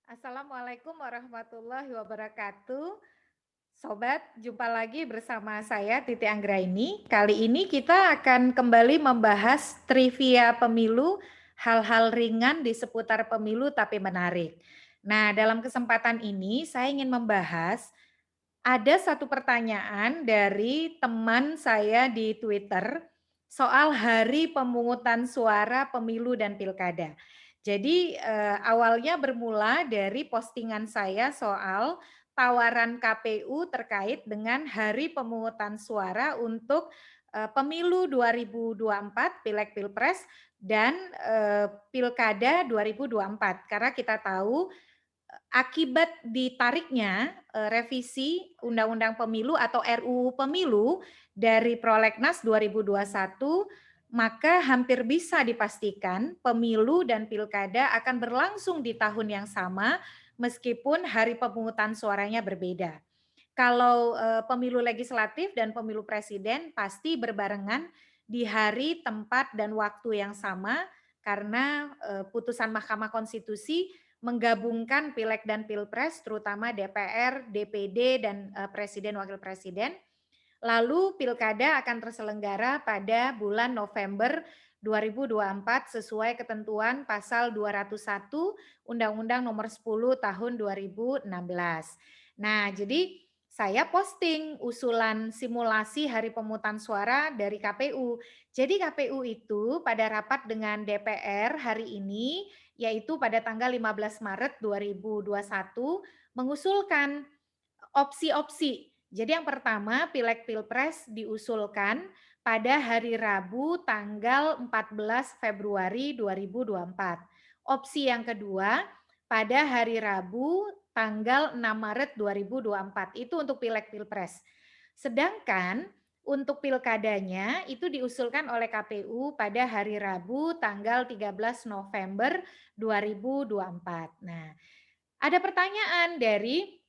Assalamualaikum warahmatullahi wabarakatuh. Sobat, jumpa lagi bersama saya Titi Anggraini. Kali ini kita akan kembali membahas trivia pemilu, hal-hal ringan di seputar pemilu tapi menarik. Nah, dalam kesempatan ini saya ingin membahas ada satu pertanyaan dari teman saya di Twitter soal hari pemungutan suara pemilu dan pilkada. Jadi awalnya bermula dari postingan saya soal tawaran KPU terkait dengan hari pemungutan suara untuk pemilu 2024, Pileg Pilpres dan Pilkada 2024. Karena kita tahu akibat ditariknya revisi Undang-Undang Pemilu atau RUU Pemilu dari Prolegnas 2021, maka hampir bisa dipastikan pemilu dan pilkada akan berlangsung di tahun yang sama meskipun hari pemungutan suaranya berbeda. Kalau pemilu legislatif dan pemilu presiden pasti berbarengan di hari, tempat, dan waktu yang sama karena putusan Mahkamah Konstitusi menggabungkan Pileg dan Pilpres, terutama DPR, DPD, dan Presiden Wakil Presiden. Lalu Pilkada akan terselenggara pada bulan November 2024 sesuai ketentuan pasal 201 Undang-Undang Nomor 10 Tahun 2016. Nah, jadi saya posting usulan simulasi hari pemungutan suara dari KPU. Jadi KPU itu pada rapat dengan DPR hari ini, yaitu pada tanggal 15 Maret 2021, mengusulkan opsi-opsi. Jadi yang pertama, Pileg Pilpres diusulkan pada hari Rabu tanggal 14 Februari 2024. Opsi yang kedua, pada hari Rabu tanggal 6 Maret 2024. Itu untuk Pileg Pilpres. Sedangkan untuk pilkadanya itu diusulkan oleh KPU pada hari Rabu tanggal 13 November 2024. Nah, ada pertanyaan dari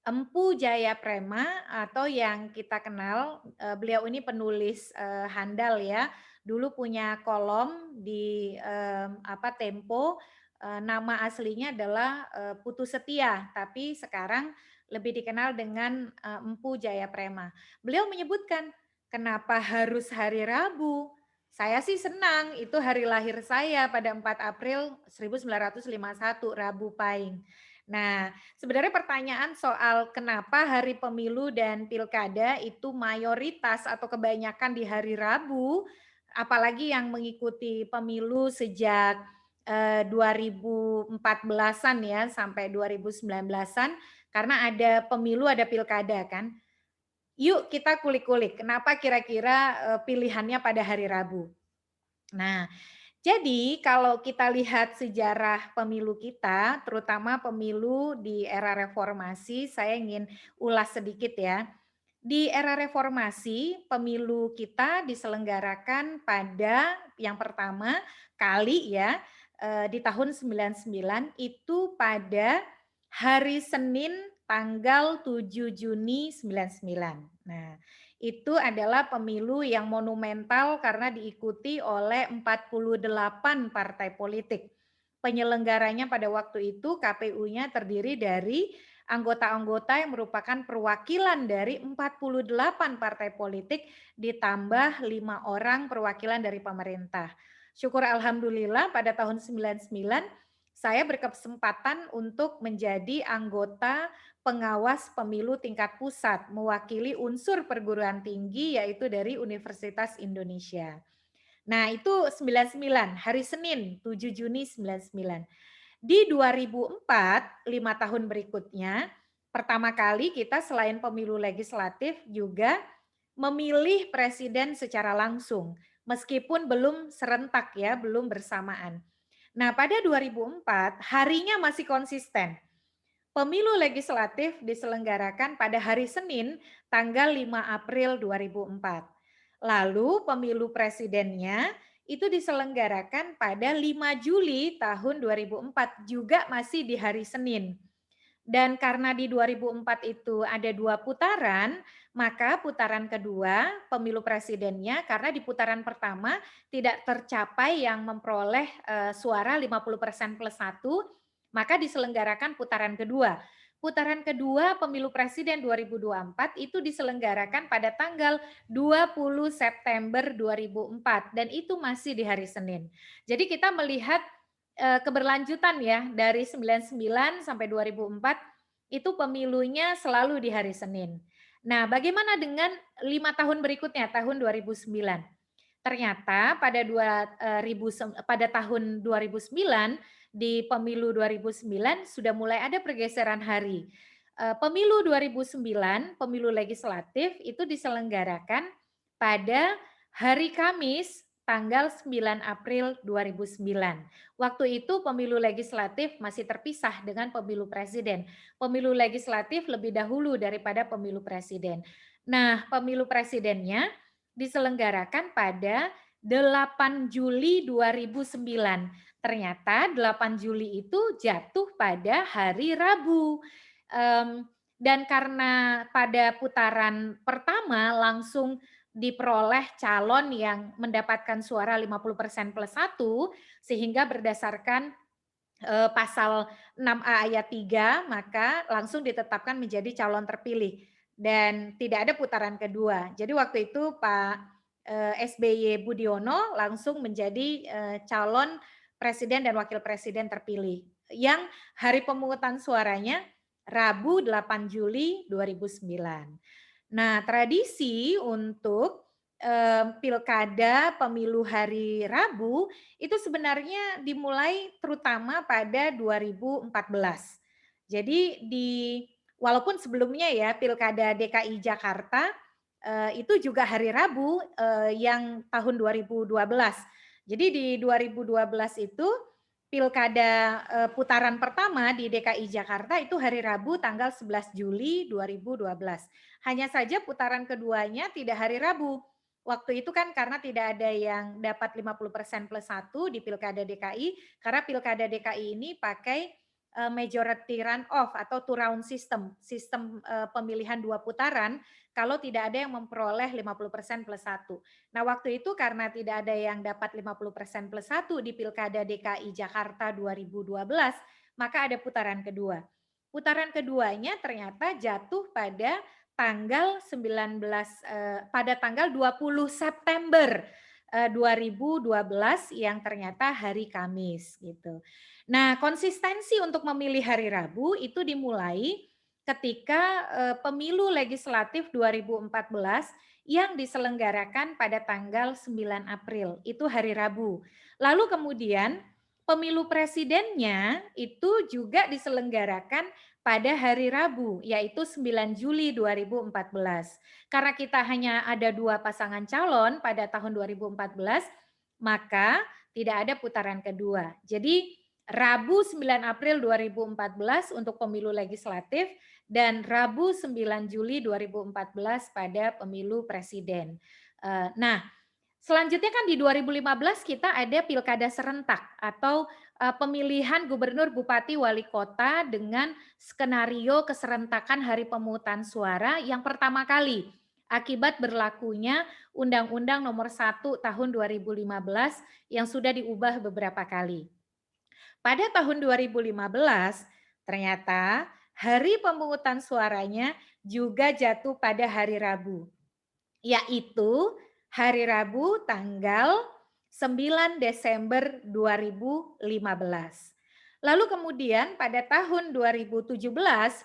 Empu Jayaprema atau yang kita kenal, beliau ini penulis handal ya. Dulu punya kolom di Tempo, nama aslinya adalah Putu Setia, tapi sekarang lebih dikenal dengan Empu Jayaprema. Beliau menyebutkan, kenapa harus hari Rabu? Saya sih senang, itu hari lahir saya pada 4 April 1951, Rabu Pahing. Nah, sebenarnya pertanyaan soal kenapa hari pemilu dan pilkada itu mayoritas atau kebanyakan di hari Rabu, apalagi yang mengikuti pemilu sejak 2014-an ya sampai 2019-an, karena ada pemilu ada pilkada kan. Yuk kita kulik-kulik, kenapa kira-kira pilihannya pada hari Rabu. Nah, jadi kalau kita lihat sejarah pemilu kita, terutama pemilu di era reformasi, saya ingin ulas sedikit ya. Di era reformasi, pemilu kita diselenggarakan pada yang pertama kali ya, di tahun 99 itu pada hari Senin tanggal 7 Juni 99. Nah, itu adalah pemilu yang monumental karena diikuti oleh 48 partai politik. Penyelenggaranya pada waktu itu KPU-nya terdiri dari anggota-anggota yang merupakan perwakilan dari 48 partai politik ditambah 5 orang perwakilan dari pemerintah. Syukur alhamdulillah pada tahun 99 saya berkesempatan untuk menjadi anggota pengawas pemilu tingkat pusat mewakili unsur perguruan tinggi yaitu dari Universitas Indonesia. Nah, itu 99, hari Senin 7 Juni 99. Di 2004, 5 tahun berikutnya, pertama kali kita selain pemilu legislatif juga memilih presiden secara langsung, meskipun belum serentak ya, belum bersamaan. Nah, pada 2004, harinya masih konsisten. Pemilu legislatif diselenggarakan pada hari Senin tanggal 5 April 2004. Lalu pemilu presidennya itu diselenggarakan pada 5 Juli tahun 2004 juga masih di hari Senin. Dan karena di 2004 itu ada 2 putaran, maka putaran kedua pemilu presidennya karena di putaran pertama tidak tercapai yang memperoleh suara 50% plus 1, maka diselenggarakan putaran kedua. Putaran kedua pemilu presiden 2024 itu diselenggarakan pada tanggal 20 September 2004 dan itu masih di hari Senin. Jadi kita melihat keberlanjutan ya dari 99 sampai 2004 itu pemilunya selalu di hari Senin. Nah, bagaimana dengan 5 tahun berikutnya tahun 2009? Ternyata pada tahun 2009 di pemilu 2009 sudah mulai ada pergeseran hari. Pemilu 2009, pemilu legislatif itu diselenggarakan pada hari Kamis tanggal 9 April 2009. Waktu itu pemilu legislatif masih terpisah dengan pemilu presiden. Pemilu legislatif lebih dahulu daripada pemilu presiden. Nah, pemilu presidennya diselenggarakan pada 8 Juli 2009. Ternyata 8 Juli itu jatuh pada hari Rabu. Dan karena pada putaran pertama langsung diperoleh calon yang mendapatkan suara 50% plus 1, sehingga berdasarkan pasal 6A ayat 3, maka langsung ditetapkan menjadi calon terpilih dan tidak ada putaran kedua. Jadi waktu itu Pak SBY Budiono langsung menjadi calon presiden dan wakil presiden terpilih yang hari pemungutan suaranya Rabu 8 Juli 2009. Nah, tradisi untuk pilkada pemilu hari Rabu itu sebenarnya dimulai terutama pada 2014. Jadi walaupun sebelumnya ya pilkada DKI Jakarta itu juga hari Rabu yang tahun 2012. Jadi di 2012 itu pilkada putaran pertama di DKI Jakarta itu hari Rabu tanggal 11 Juli 2012. Hanya saja putaran keduanya tidak hari Rabu. Waktu itu kan karena tidak ada yang dapat 50% plus 1 di pilkada DKI, karena pilkada DKI ini pakai majority runoff atau two round system, sistem pemilihan 2 putaran kalau tidak ada yang memperoleh 50% plus 1. Nah, waktu itu karena tidak ada yang dapat 50% plus 1 di pilkada DKI Jakarta 2012, maka ada putaran kedua. Putaran keduanya ternyata jatuh pada tanggal 19 pada tanggal 20 September 2012 yang ternyata hari Kamis gitu. Nah, konsistensi untuk memilih hari Rabu itu dimulai ketika pemilu legislatif 2014 yang diselenggarakan pada tanggal 9 April, itu hari Rabu. Lalu kemudian pemilu presidennya itu juga diselenggarakan pada hari Rabu, yaitu 9 Juli 2014. Karena kita hanya ada 2 pasangan calon pada tahun 2014, maka tidak ada putaran kedua. Jadi Rabu 9 April 2014 untuk pemilu legislatif dan Rabu 9 Juli 2014 pada pemilu presiden. Nah, selanjutnya kan di 2015 kita ada pilkada serentak atau pemilihan gubernur, bupati, wali kota dengan skenario keserentakan hari pemungutan suara yang pertama kali akibat berlakunya Undang-Undang Nomor 1 Tahun 2015 yang sudah diubah beberapa kali. Pada tahun 2015, ternyata hari pemungutan suaranya juga jatuh pada hari Rabu, yaitu hari Rabu tanggal 9 Desember 2015. Lalu kemudian pada tahun 2017,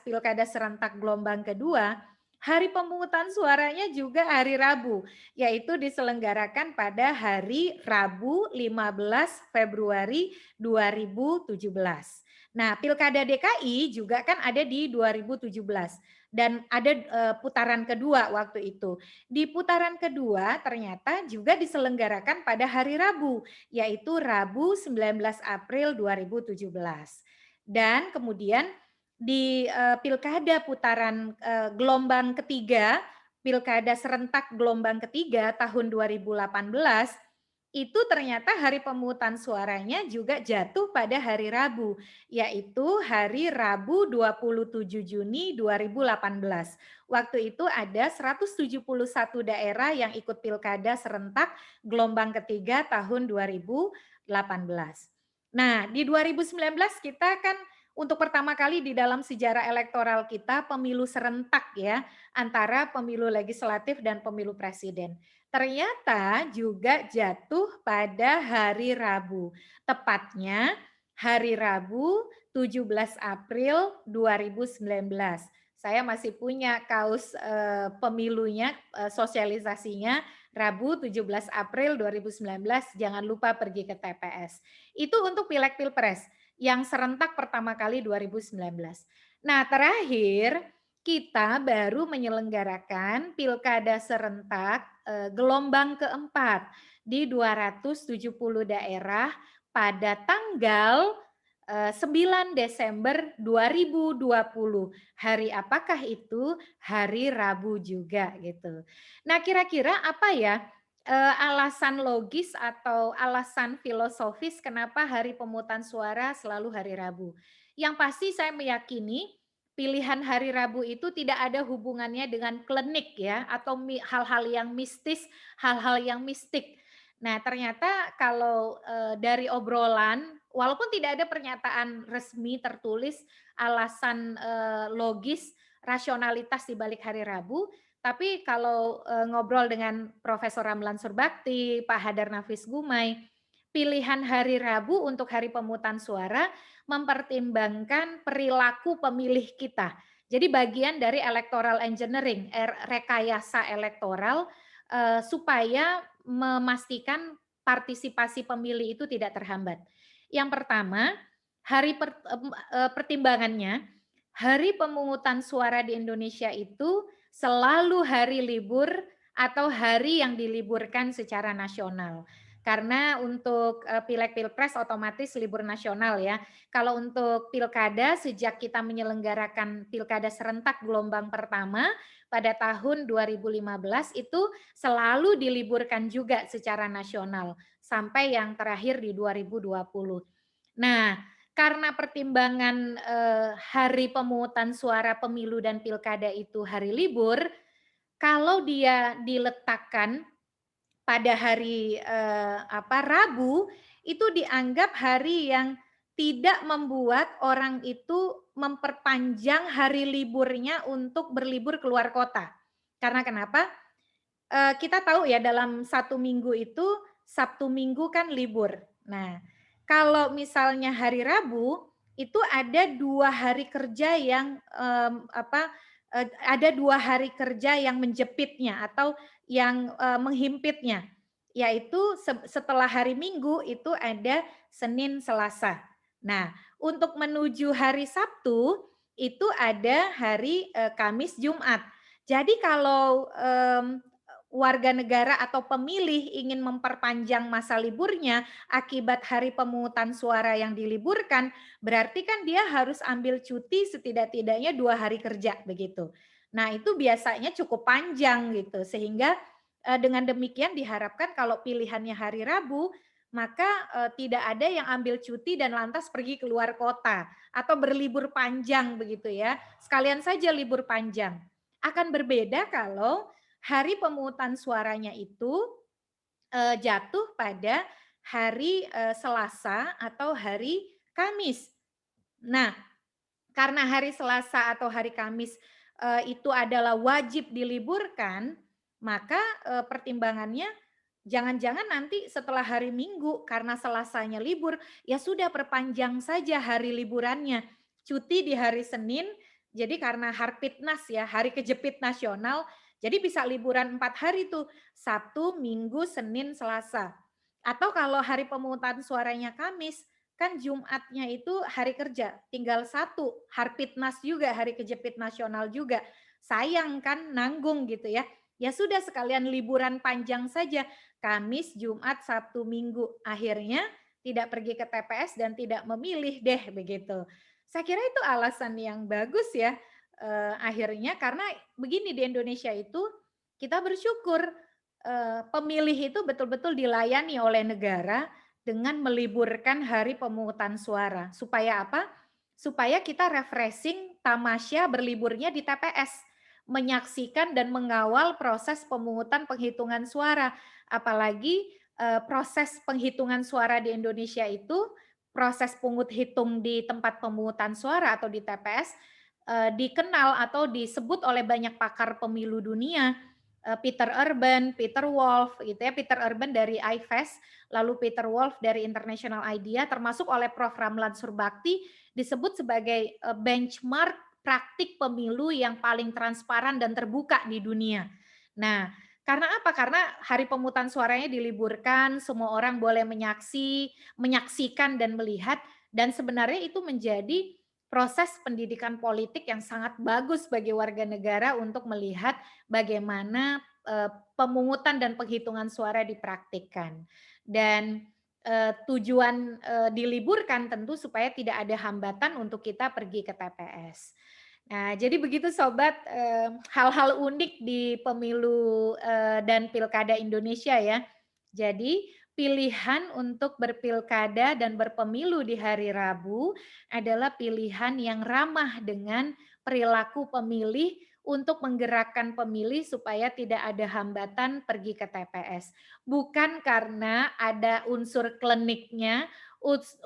pilkada serentak gelombang kedua, hari pemungutan suaranya juga hari Rabu, yaitu diselenggarakan pada hari Rabu 15 Februari 2017. Nah, pilkada DKI juga kan ada di 2017 dan ada putaran kedua waktu itu. Di putaran kedua ternyata juga diselenggarakan pada hari Rabu, yaitu Rabu 19 April 2017. Dan kemudian di pilkada putaran gelombang ketiga, pilkada serentak gelombang ketiga tahun 2018, itu ternyata hari pemungutan suaranya juga jatuh pada hari Rabu, yaitu hari Rabu 27 Juni 2018. Waktu itu ada 171 daerah yang ikut pilkada serentak gelombang ketiga tahun 2018. Nah, di 2019 kita kan untuk pertama kali di dalam sejarah elektoral kita pemilu serentak ya, antara pemilu legislatif dan pemilu presiden. Ternyata juga jatuh pada hari Rabu, tepatnya hari Rabu 17 April 2019. Saya masih punya kaos pemilunya, sosialisasinya Rabu 17 April 2019, jangan lupa pergi ke TPS. Itu untuk Pileg Pilpres yang serentak pertama kali 2019. Nah, terakhir kita baru menyelenggarakan pilkada serentak gelombang keempat di 270 daerah pada tanggal 9 Desember 2020. Hari apakah itu? Hari Rabu juga gitu. Nah, kira-kira apa ya alasan logis atau alasan filosofis kenapa hari pemungutan suara selalu hari Rabu? Yang pasti saya meyakini pilihan hari Rabu itu tidak ada hubungannya dengan klinik ya atau hal-hal yang mistis, hal-hal yang mistik. Nah, ternyata kalau dari obrolan, walaupun tidak ada pernyataan resmi tertulis alasan logis, rasionalitas di balik hari Rabu, tapi kalau ngobrol dengan Profesor Ramlan Surbakti, Pak Hadar Nafis Gumai, pilihan hari Rabu untuk hari pemungutan suara mempertimbangkan perilaku pemilih kita. Jadi bagian dari electoral engineering, rekayasa elektoral supaya memastikan partisipasi pemilih itu tidak terhambat. Yang pertama, pertimbangannya, hari pemungutan suara di Indonesia itu selalu hari libur atau hari yang diliburkan secara nasional. Karena untuk Pileg Pilpres otomatis libur nasional ya. Kalau untuk pilkada sejak kita menyelenggarakan pilkada serentak gelombang pertama pada tahun 2015 itu selalu diliburkan juga secara nasional sampai yang terakhir di 2020. Nah, karena pertimbangan hari pemungutan suara pemilu dan pilkada itu hari libur, kalau dia diletakkan pada hari Rabu, itu dianggap hari yang tidak membuat orang itu memperpanjang hari liburnya untuk berlibur keluar kota. Karena kenapa? Kita tahu ya dalam satu minggu itu Sabtu Minggu kan libur. Nah, kalau misalnya hari Rabu itu ada 2 hari kerja yang ada 2 hari kerja yang menjepitnya atau yang menghimpitnya, yaitu setelah hari Minggu itu ada Senin, Selasa. Nah, untuk menuju hari Sabtu itu ada hari Kamis, Jumat. Jadi kalau warga negara atau pemilih ingin memperpanjang masa liburnya akibat hari pemungutan suara yang diliburkan, berarti kan dia harus ambil cuti setidak-tidaknya 2 hari kerja begitu. Nah, itu biasanya cukup panjang gitu sehingga dengan demikian diharapkan kalau pilihannya hari Rabu, maka tidak ada yang ambil cuti dan lantas pergi keluar kota atau berlibur panjang begitu ya. Sekalian saja libur panjang. Akan berbeda kalau hari pemungutan suaranya itu jatuh pada hari Selasa atau hari Kamis. Nah, karena hari Selasa atau hari Kamis itu adalah wajib diliburkan, maka pertimbangannya jangan-jangan nanti setelah hari Minggu karena Selasanya libur, ya sudah perpanjang saja hari liburannya. Cuti di hari Senin, jadi karena Harpitnas ya, hari kejepit nasional, jadi bisa liburan 4 hari tuh, Sabtu, Minggu, Senin, Selasa. Atau kalau hari pemungutan suaranya Kamis, kan Jumatnya itu hari kerja, tinggal satu, Harpitnas juga, hari kejepit nasional juga. Sayang kan nanggung gitu ya. Ya sudah sekalian liburan panjang saja, Kamis, Jumat, Sabtu, Minggu. Akhirnya tidak pergi ke TPS dan tidak memilih deh begitu. Saya kira itu alasan yang bagus ya. Akhirnya karena begini di Indonesia itu kita bersyukur pemilih itu betul-betul dilayani oleh negara dengan meliburkan hari pemungutan suara. Supaya apa? Supaya kita refreshing tamasya berliburnya di TPS, menyaksikan dan mengawal proses pemungutan penghitungan suara. Apalagi proses penghitungan suara di Indonesia itu proses pungut hitung di tempat pemungutan suara atau di TPS, dikenal atau disebut oleh banyak pakar pemilu dunia, Peter Urban, Peter Wolf gitu ya, Peter Urban dari IFES, lalu Peter Wolf dari International IDEA, termasuk oleh Prof. Ramlan Surbakti, disebut sebagai, benchmark praktik pemilu yang paling transparan dan terbuka di dunia. Nah, karena apa? Karena hari pemungutan suaranya diliburkan, semua orang boleh menyaksikan dan melihat, dan sebenarnya itu menjadi proses pendidikan politik yang sangat bagus bagi warga negara untuk melihat bagaimana, pemungutan dan penghitungan suara dipraktikkan. Dan, tujuan, diliburkan tentu supaya tidak ada hambatan untuk kita pergi ke TPS. Nah, jadi begitu sobat, hal-hal unik di pemilu, dan pilkada Indonesia ya. Jadi pilihan untuk berpilkada dan berpemilu di hari Rabu adalah pilihan yang ramah dengan perilaku pemilih untuk menggerakkan pemilih supaya tidak ada hambatan pergi ke TPS. Bukan karena ada unsur kliniknya,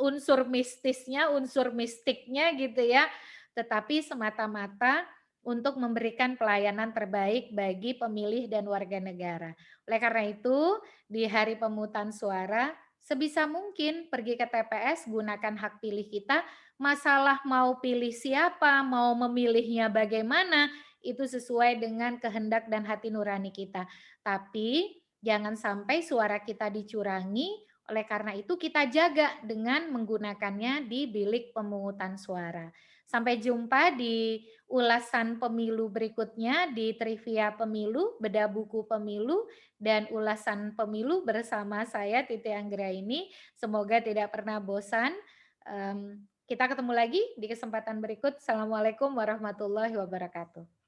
unsur mistisnya, unsur mistiknya gitu ya, tetapi semata-mata untuk memberikan pelayanan terbaik bagi pemilih dan warga negara. Oleh karena itu, di hari pemungutan suara, sebisa mungkin pergi ke TPS, gunakan hak pilih kita. Masalah mau pilih siapa, mau memilihnya bagaimana, itu sesuai dengan kehendak dan hati nurani kita. Tapi jangan sampai suara kita dicurangi, oleh karena itu kita jaga dengan menggunakannya di bilik pemungutan suara. Sampai jumpa di ulasan pemilu berikutnya di trivia pemilu, bedah buku pemilu, dan ulasan pemilu bersama saya Titi Anggraini. Semoga tidak pernah bosan. Kita ketemu lagi di kesempatan berikut. Assalamualaikum warahmatullahi wabarakatuh.